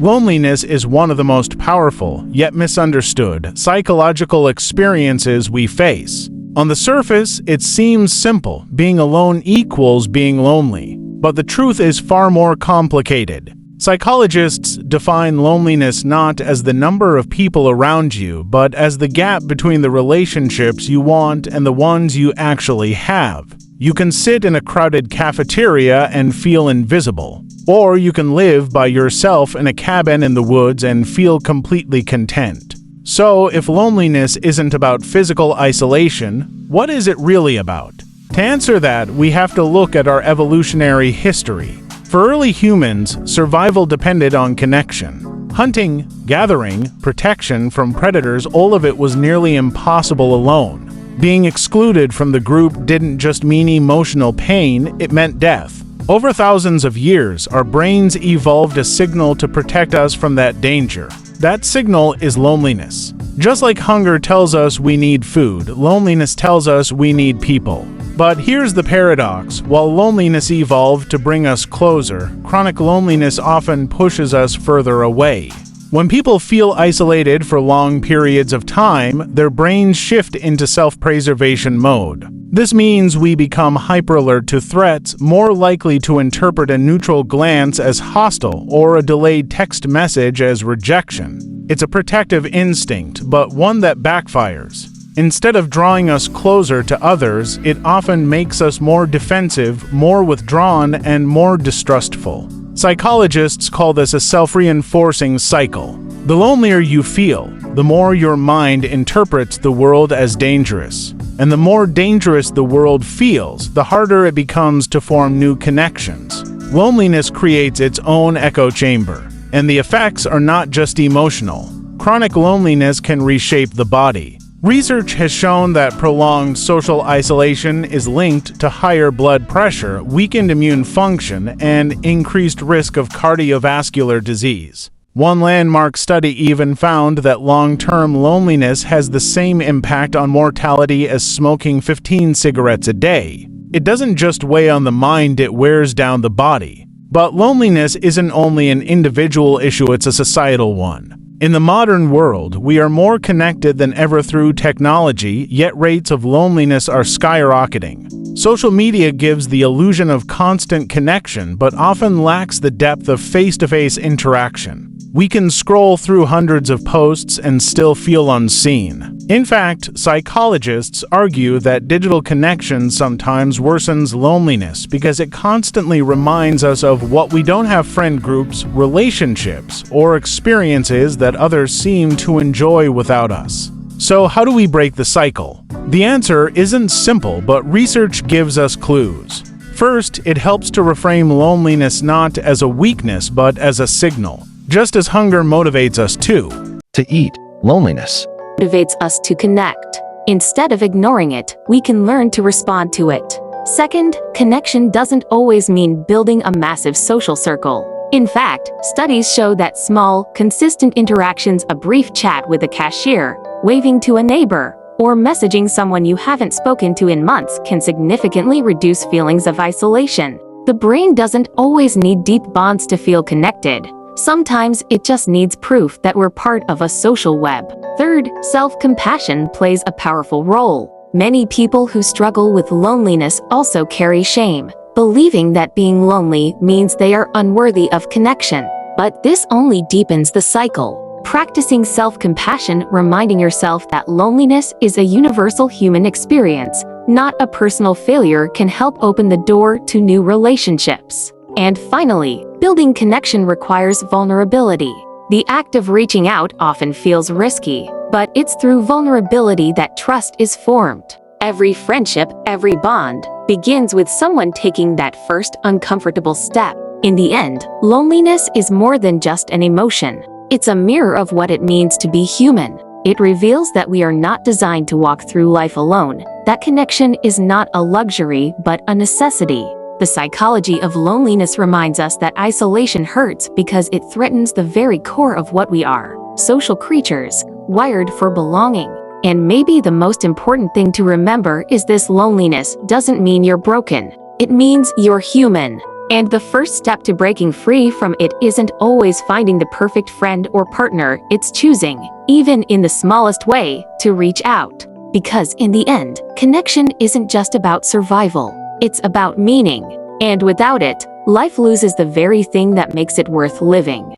Loneliness is one of the most powerful, yet misunderstood, psychological experiences we face. On the surface, it seems simple. Being alone equals being lonely. But the truth is far more complicated. Psychologists define loneliness not as the number of people around you, but as the gap between the relationships you want and the ones you actually have. You can sit in a crowded cafeteria and feel invisible. Or you can live by yourself in a cabin in the woods and feel completely content. So, if loneliness isn't about physical isolation, what is it really about? To answer that, we have to look at our evolutionary history. For early humans, survival depended on connection. Hunting, gathering, protection from predators, all of it was nearly impossible alone. Being excluded from the group didn't just mean emotional pain, it meant death. Over thousands of years, our brains evolved a signal to protect us from that danger. That signal is loneliness. Just like hunger tells us we need food, loneliness tells us we need people. But here's the paradox. While loneliness evolved to bring us closer, chronic loneliness often pushes us further away. When people feel isolated for long periods of time, their brains shift into self-preservation mode. This means we become hyper-alert to threats, more likely to interpret a neutral glance as hostile or a delayed text message as rejection. It's a protective instinct, but one that backfires. Instead of drawing us closer to others, it often makes us more defensive, more withdrawn, and more distrustful. Psychologists call this a self-reinforcing cycle. The lonelier you feel, the more your mind interprets the world as dangerous. And the more dangerous the world feels, the harder it becomes to form new connections. Loneliness creates its own echo chamber, and the effects are not just emotional. Chronic loneliness can reshape the body. Research has shown that prolonged social isolation is linked to higher blood pressure, weakened immune function, and increased risk of cardiovascular disease. One landmark study even found that long-term loneliness has the same impact on mortality as smoking 15 cigarettes a day. It doesn't just weigh on the mind, it wears down the body. But loneliness isn't only an individual issue, it's a societal one. In the modern world, we are more connected than ever through technology, yet rates of loneliness are skyrocketing. Social media gives the illusion of constant connection, but often lacks the depth of face-to-face interaction. We can scroll through hundreds of posts and still feel unseen. In fact, psychologists argue that digital connection sometimes worsens loneliness because it constantly reminds us of what we don't have: friend groups, relationships, or experiences that others seem to enjoy without us. So how do we break the cycle? The answer isn't simple, but research gives us clues. First, it helps to reframe loneliness not as a weakness but as a signal. Just as hunger motivates us to eat, loneliness motivates us to connect. Instead of ignoring it, we can learn to respond to it. Second, connection doesn't always mean building a massive social circle. In fact, studies show that small, consistent interactions, a brief chat with a cashier, waving to a neighbor, or messaging someone you haven't spoken to in months can significantly reduce feelings of isolation. The brain doesn't always need deep bonds to feel connected. Sometimes it just needs proof that we're part of a social web. Third, self-compassion plays a powerful role. Many people who struggle with loneliness also carry shame, believing that being lonely means they are unworthy of connection. But this only deepens the cycle. Practicing self-compassion, reminding yourself that loneliness is a universal human experience, not a personal failure, can help open the door to new relationships. And finally, building connection requires vulnerability. The act of reaching out often feels risky, but it's through vulnerability that trust is formed. Every friendship, every bond, begins with someone taking that first uncomfortable step. In the end, loneliness is more than just an emotion. It's a mirror of what it means to be human. It reveals that we are not designed to walk through life alone, that connection is not a luxury but a necessity. The psychology of loneliness reminds us that isolation hurts because it threatens the very core of what we are: social creatures, wired for belonging. And maybe the most important thing to remember is this: loneliness doesn't mean you're broken. It means you're human. And the first step to breaking free from it isn't always finding the perfect friend or partner, it's choosing, even in the smallest way, to reach out. Because in the end, connection isn't just about survival, it's about meaning. And without it, life loses the very thing that makes it worth living.